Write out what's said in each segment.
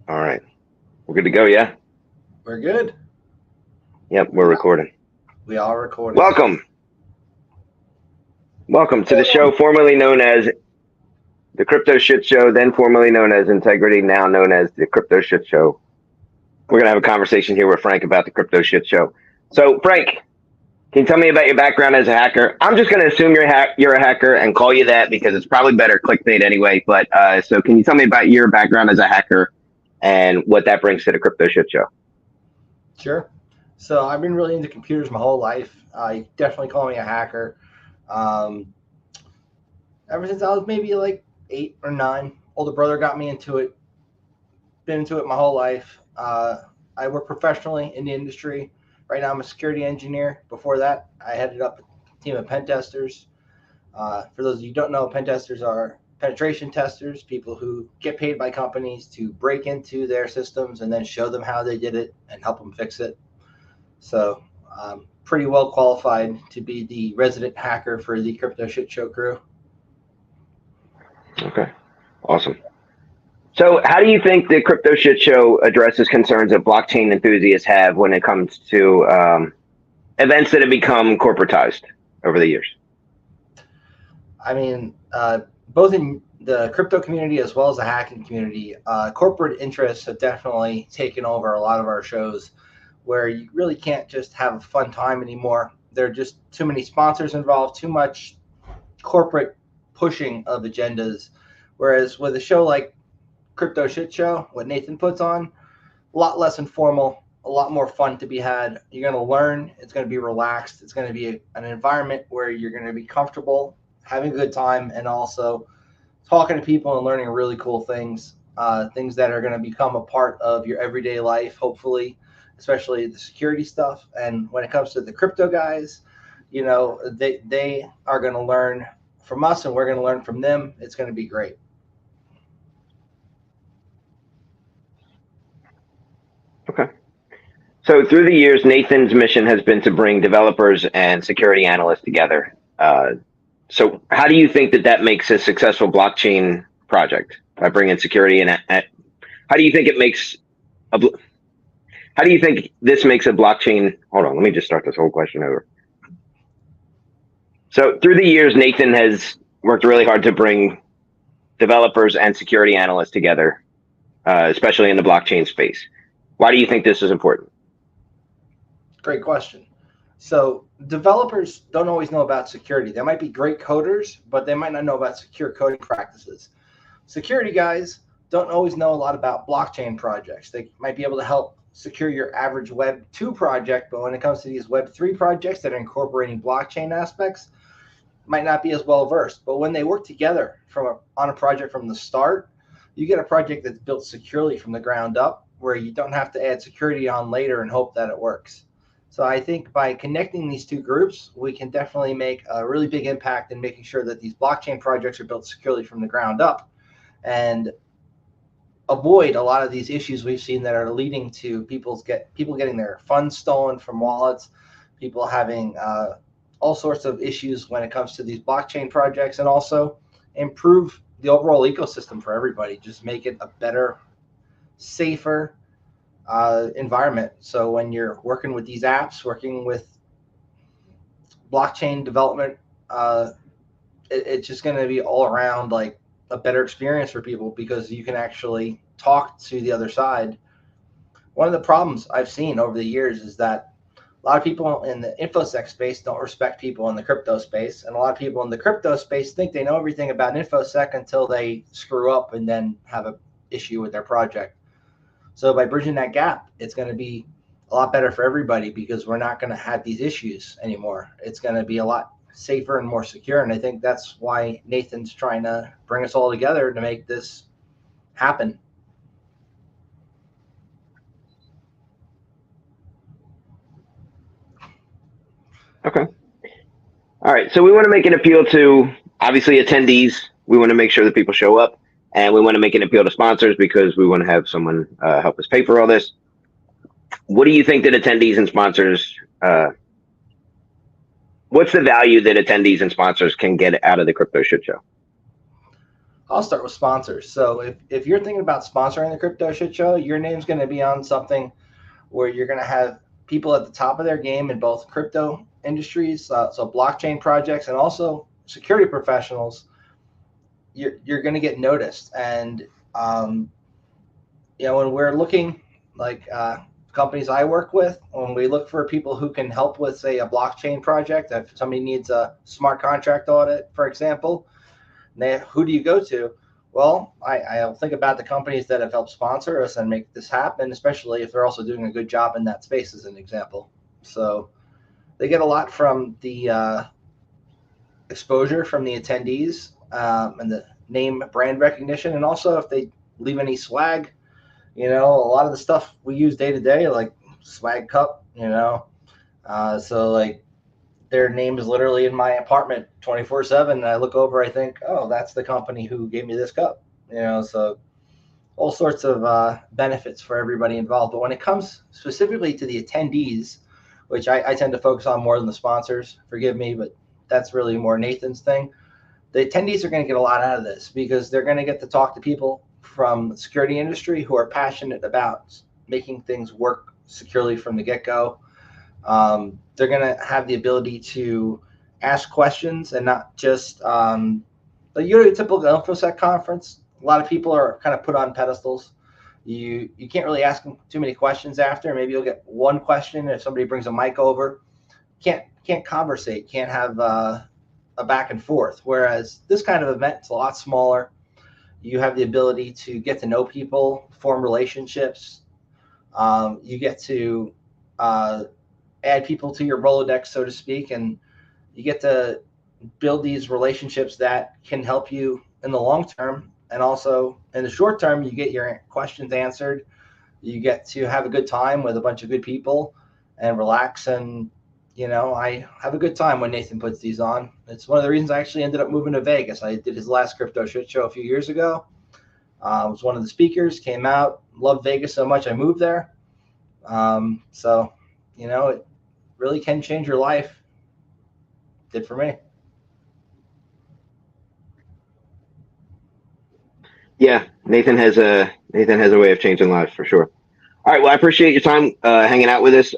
All right. We're good to go, yeah? We're good. Yep, we're recording. We are recording. Welcome. Welcome to the show formerly known as the Crypto Shit Show, then formerly known as Integrity, now known as the Crypto Shit Show. We're going to have a conversation here with Frank about the Crypto Shit Show. So, Frank, can you tell me about your background as a hacker? I'm just going to assume you're a hacker and call you that because it's probably better clickbait anyway. But so can you tell me about your background as a hacker and what that brings to the Crypto Shit Show? Sure. So I've been really into computers my whole life. You definitely call me a hacker. Um, Ever since I was maybe like 8 or 9, older brother got me into it. Been into it my whole life. I work professionally in the industry. Right now, I'm a security engineer. Before that, I headed up a team of pen testers. For those of you who don't know, pen testers are penetration testers, people who get paid by companies to break into their systems and then show them how they did it and help them fix it. So, pretty well qualified to be the resident hacker for the Crypto Shit Show crew. Okay, awesome. So, how do you think the Crypto Shit Show addresses concerns that blockchain enthusiasts have when it comes to events that have become corporatized over the years? I mean, both in the crypto community as well as the hacking community, corporate interests have definitely taken over a lot of our shows where you really can't just have a fun time anymore. There are just too many sponsors involved, too much corporate pushing of agendas. Whereas with a show like Crypto Shit Show, what Nathan puts on, a lot less informal, a lot more fun to be had. You're going to learn. It's going to be relaxed. It's going to be an environment where you're going to be comfortable, having a good time, and also talking to people and learning really cool things, things that are going to become a part of your everyday life, hopefully, especially the security stuff. And when it comes to the crypto guys, they are going to learn from us and we're going to learn from them. It's going to be great. Okay. So, through the years, Nathan's mission has been to bring developers and security analysts together. So, how do you think that makes a successful blockchain project by bringing security in? How do you think it makes a? How do you think this makes a blockchain? Hold on, let me just start this whole question over. So, through the years, Nathan has worked really hard to bring developers and security analysts together, especially in the blockchain space. Why do you think this is important? Great question. So developers don't always know about security. They might be great coders, but they might not know about secure coding practices. Security guys don't always know a lot about blockchain projects. They might be able to help secure your average Web 2 project, but when it comes to these Web 3 projects that are incorporating blockchain aspects, might not be as well versed. But when they work together on a project from the start, you get a project that's built securely from the ground up, where you don't have to add security on later and hope that it works. So I think by connecting these two groups, we can definitely make a really big impact in making sure that these blockchain projects are built securely from the ground up and avoid a lot of these issues we've seen that are leading to people getting their funds stolen from wallets, people having all sorts of issues when it comes to these blockchain projects, and also improve the overall ecosystem for everybody. Just make it a better, safer environment. So when you're working with these apps, working with blockchain development, it's just going to be all around like a better experience for people because you can actually talk to the other side. One of the problems I've seen over the years is that a lot of people in the InfoSec space don't respect people in the crypto space, and a lot of people in the crypto space think they know everything about InfoSec until they screw up and then have an issue with their project. So by bridging that gap, it's going to be a lot better for everybody because we're not going to have these issues anymore. It's going to be a lot safer and more secure. And I think that's why Nathan's trying to bring us all together to make this happen. Okay. All right. So we want to make an appeal to obviously attendees. We want to make sure that people show up, and we want to make an appeal to sponsors because we want to have someone help us pay for all this. What do you think that attendees and sponsors? What's the value that attendees and sponsors can get out of the Crypto Shit Show? I'll start with sponsors. So if you're thinking about sponsoring the Crypto Shit Show, your name's going to be on something where you're going to have people at the top of their game in both crypto industries, so blockchain projects, and also security professionals. You're going to get noticed. And when we're looking, like companies I work with, when we look for people who can help with, say, a blockchain project, if somebody needs a smart contract audit, for example, who do you go to? Well, I'll think about the companies that have helped sponsor us and make this happen, especially if they're also doing a good job in that space, as an example. So they get a lot from the exposure from the attendees, and the name brand recognition. And also if they leave any swag, a lot of the stuff we use day to day, like swag cup, so like their name is literally in my apartment 24/7. And I look over, I think, oh, that's the company who gave me this cup, so all sorts of benefits for everybody involved. But when it comes specifically to the attendees, which I tend to focus on more than the sponsors, forgive me, but that's really more Nathan's thing. The attendees are going to get a lot out of this because they're going to get to talk to people from the security industry who are passionate about making things work securely from the get-go. They're going to have the ability to ask questions and not just the typical InfoSec conference. A lot of people are kind of put on pedestals. You can't really ask them too many questions after. Maybe you'll get one question if somebody brings a mic over. Can't conversate, can't have a back and forth. Whereas this kind of event, it's a lot smaller. You have the ability to get to know people, form relationships. You get to add people to your Rolodex, so to speak, and you get to build these relationships that can help you in the long term. And also in the short term, you get your questions answered. You get to have a good time with a bunch of good people and relax. And, I have a good time when Nathan puts these on. It's one of the reasons I actually ended up moving to Vegas. I did his last Crypto Shit Show a few years ago. I was one of the speakers, came out, loved Vegas so much I moved there. So, it really can change your life. Did for me. Yeah, Nathan has a way of changing lives for sure. All right, well, I appreciate your time hanging out with us.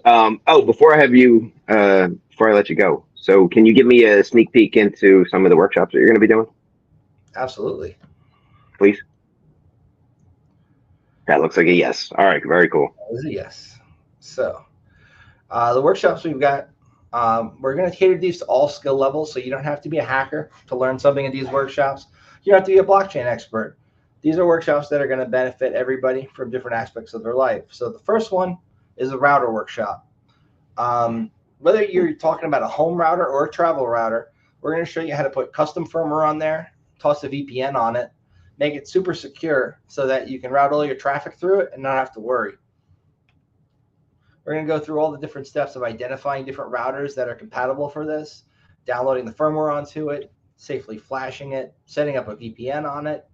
Before I let you go, so can you give me a sneak peek into some of the workshops that you're going to be doing? Absolutely. Please. That looks like a yes. All right, very cool. That was a yes. So the workshops we've got, we're going to cater these to all skill levels, so you don't have to be a hacker to learn something in these workshops. You don't have to be a blockchain expert. These are workshops that are going to benefit everybody from different aspects of their life. So the first one is a router workshop. Whether you're talking about a home router or a travel router, we're going to show you how to put custom firmware on there, toss a VPN on it, make it super secure so that you can route all your traffic through it and not have to worry. We're going to go through all the different steps of identifying different routers that are compatible for this, downloading the firmware onto it, safely flashing it, setting up a VPN on it,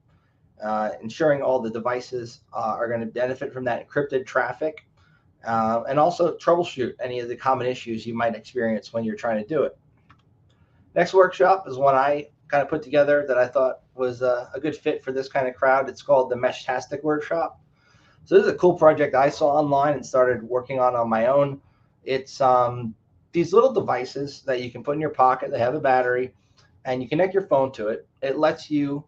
ensuring all the devices are going to benefit from that encrypted traffic, and also troubleshoot any of the common issues you might experience when you're trying to do it. Next workshop is one I kind of put together that I thought was a good fit for this kind of crowd. It's called the Meshtastic Workshop. So this is a cool project I saw online and started working on my own. It's these little devices that you can put in your pocket. They have a battery, and you connect your phone to it. It lets you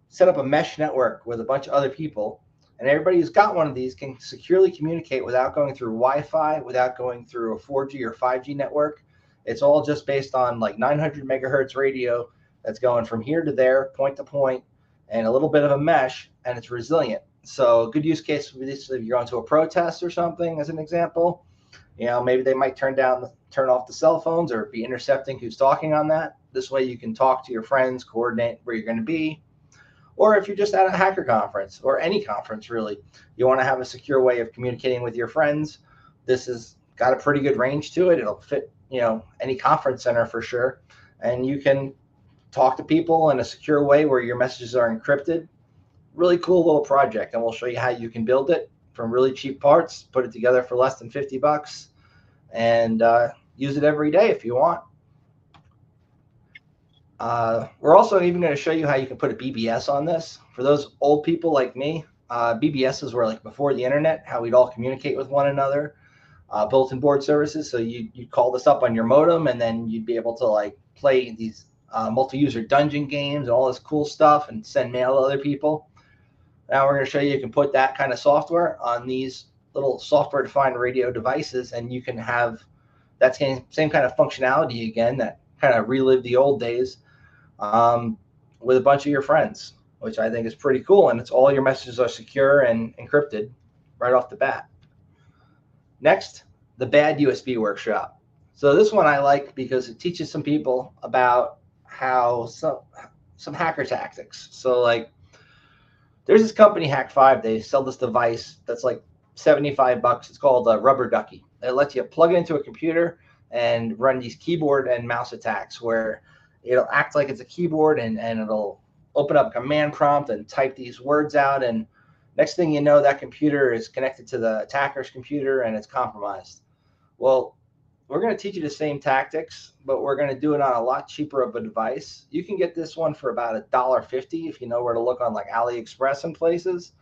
set up a mesh network with a bunch of other people, and everybody who's got one of these can securely communicate without going through Wi-Fi, without going through a 4G or 5G network. It's all just based on like 900 megahertz radio that's going from here to there, point to point, and a little bit of a mesh, and it's resilient. So a good use case would be this: if you're going to a protest or something, as an example, maybe they might turn off the cell phones or be intercepting who's talking on that. This way you can talk to your friends, coordinate where you're going to be. Or if you're just at a hacker conference or any conference, really, you want to have a secure way of communicating with your friends. This has got a pretty good range to it. It'll fit, any conference center for sure. And you can talk to people in a secure way where your messages are encrypted. Really cool little project. And we'll show you how you can build it from really cheap parts, put it together for less than $50, and use it every day if you want. We're also even going to show you how you can put a BBS on this. For those old people like me, BBSs were like before the internet, how we'd all communicate with one another, bulletin board services. So you'd call this up on your modem, and then you'd be able to like play these multi-user dungeon games and all this cool stuff and send mail to other people. Now we're going to show you can put that kind of software on these little software-defined radio devices, and you can have that same kind of functionality again, that kind of relive the old days with a bunch of your friends, which I think is pretty cool. And it's all your messages are secure and encrypted right off the bat. Next, the bad USB workshop. So this one I like because it teaches some people about how some hacker tactics. So like there's this company, Hack5, they sell this device that's like $75. It's called a Rubber Ducky. It lets you plug it into a computer and run these keyboard and mouse attacks where it'll act like it's a keyboard and it'll open up a command prompt and type these words out. And next thing you know, that computer is connected to the attacker's computer and it's compromised. Well, we're going to teach you the same tactics, but we're going to do it on a lot cheaper of a device. You can get this one for about $1.50 if you know where to look on like AliExpress and places.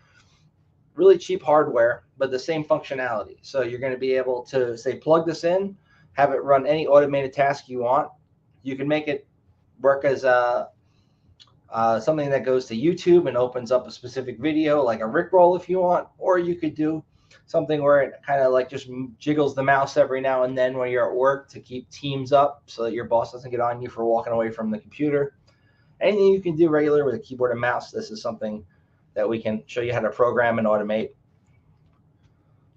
Really cheap hardware, but the same functionality. So you're going to be able to say, plug this in, have it run any automated task you want. You can make it work as something that goes to YouTube and opens up a specific video, like a Rickroll if you want, or you could do something where it kind of like just jiggles the mouse every now and then when you're at work to keep Teams up so that your boss doesn't get on you for walking away from the computer. Anything you can do regular with a keyboard and mouse, this is something that we can show you how to program and automate.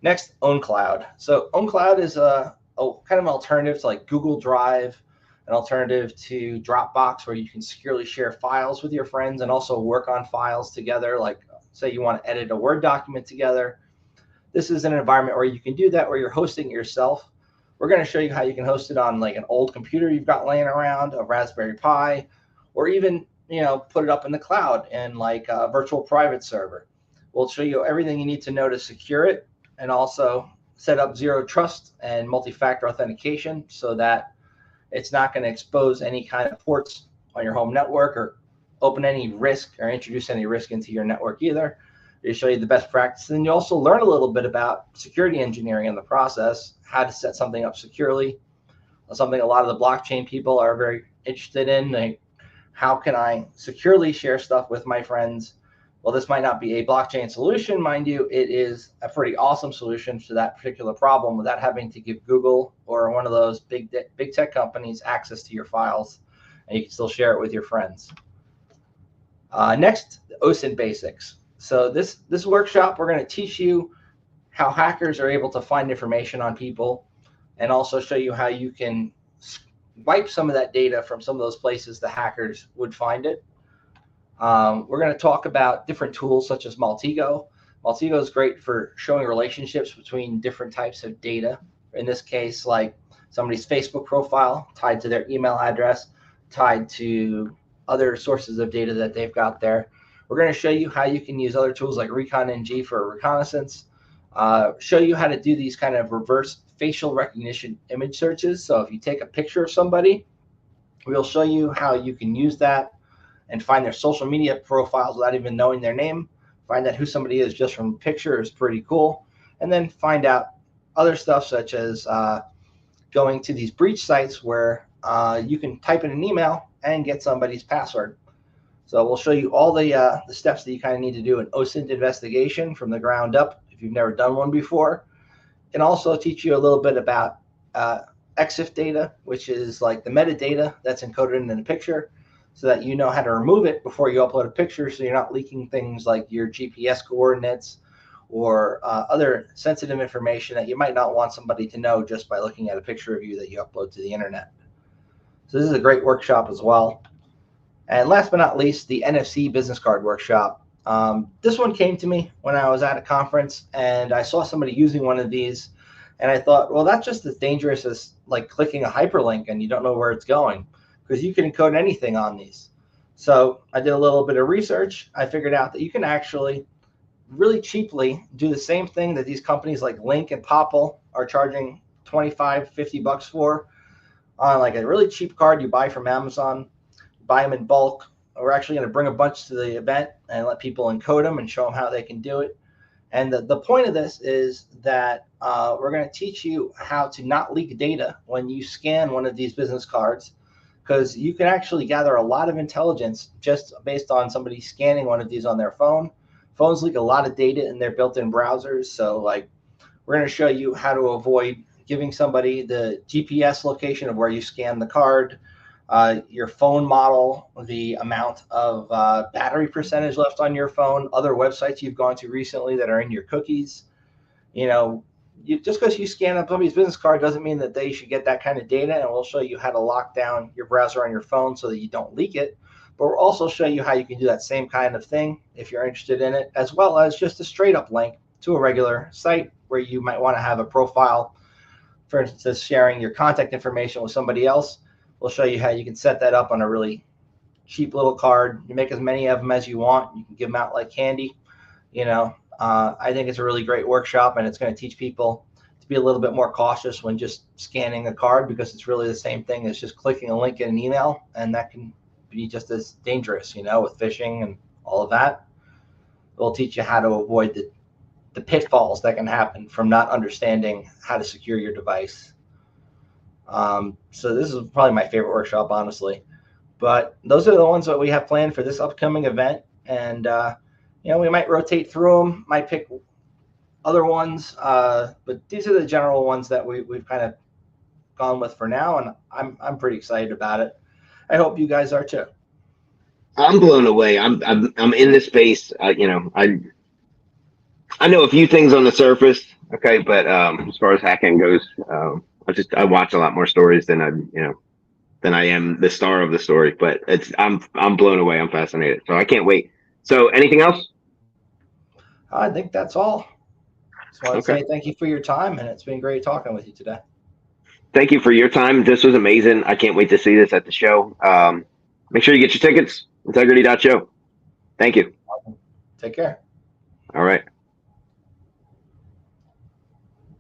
Next, OwnCloud. So OwnCloud is a kind of an alternative to like Google Drive, an alternative to Dropbox, where you can securely share files with your friends and also work on files together. Like say you want to edit a Word document together. This is an environment where you can do that, where you're hosting it yourself. We're going to show you how you can host it on like an old computer you've got laying around, a Raspberry Pi, or even put it up in the cloud and like a virtual private server. We'll show you everything you need to know to secure it, and also set up zero trust and multi-factor authentication so that it's not going to expose any kind of ports on your home network or open any risk or introduce any risk into your network either. They show you the best practices, and you also learn a little bit about security engineering in the process, how to set something up securely, something a lot of the blockchain people are very interested in. Like, how can I securely share stuff with my friends? Well, this might not be a blockchain solution, mind you. It is a pretty awesome solution to that particular problem without having to give Google or one of those big tech companies access to your files, and you can still share it with your friends. Next, OSINT basics. So this workshop, we're going to teach you how hackers are able to find information on people, and also show you how you can wipe some of that data from some of those places the hackers would find it. We're going to talk about different tools such as Maltego. Maltego is great for showing relationships between different types of data. In this case, like somebody's Facebook profile tied to their email address, tied to other sources of data that they've got there. We're going to show you how you can use other tools like ReconNG for reconnaissance, show you how to do these kind of reverse facial recognition image searches. So if you take a picture of somebody, we'll show you how you can use that and find their social media profiles without even knowing their name. Find out who somebody is just from the picture is pretty cool. And then find out other stuff such as going to these breach sites where you can type in an email and get somebody's password. So we'll show you all the steps that you kind of need to do an OSINT investigation from the ground up if you've never done one before. And also teach you a little bit about EXIF data, which is like the metadata that's encoded in the picture, so that you know how to remove it before you upload a picture, so you're not leaking things like your GPS coordinates or other sensitive information that you might not want somebody to know just by looking at a picture of you that you upload to the internet. So this is a great workshop as well. And last but not least, the NFC business card workshop. This one came to me when I was at a conference, and I saw somebody using one of these, and I thought, well, that's just as dangerous as like clicking a hyperlink and you don't know where it's going, because you can encode anything on these. So I did a little bit of research. I figured out that you can actually really cheaply do the same thing that these companies like Link and Popl are charging $25, $50 for on like a really cheap card you buy from Amazon. buy them in bulk. We're actually going to bring a bunch to the event and let people encode them and show them how they can do it. And the point of this is that we're going to teach you how to not leak data when you scan one of these business cards, because you can actually gather a lot of intelligence just based on somebody scanning one of these on their phone. Phones leak a lot of data in their built-in browsers. So like, we're going to show you how to avoid giving somebody the GPS location of where you scan the card, your phone model, the amount of battery percentage left on your phone, other websites you've gone to recently that are in your cookies. Just because you scan up somebody's business card doesn't mean that they should get that kind of data, and we'll show you how to lock down your browser on your phone so that you don't leak it. But we'll also show you how you can do that same kind of thing if you're interested in it, as well as just a straight up link to a regular site where you might want to have a profile, for instance, sharing your contact information with somebody else. We'll show you how you can set that up on a really cheap little card. You make as many of them as you want. You can give them out like candy. I think it's a really great workshop, and it's going to teach people to be a little bit more cautious when just scanning a card, because it's really the same thing as just clicking a link in an email, and that can be just as dangerous, with phishing and all of that. It'll teach you how to avoid the pitfalls that can happen from not understanding how to secure your device. So this is probably my favorite workshop, honestly. But those are the ones that we have planned for this upcoming event. And, we might rotate through them, might pick other ones. But these are the general ones that we've kind of gone with for now. And I'm pretty excited about it. I hope you guys are too. I'm blown away. I'm in this space. I know a few things on the surface. Okay. But, as far as hacking goes, I watch a lot more stories than I am the star of the story, but I'm blown away. I'm fascinated. So I can't wait. So anything else? I think that's all. Just want to say thank you for your time, and it's been great talking with you today. Thank you for your time. This was amazing. I can't wait to see this at the show. Make sure you get your tickets, integrity.show. Thank you. Take care. All right.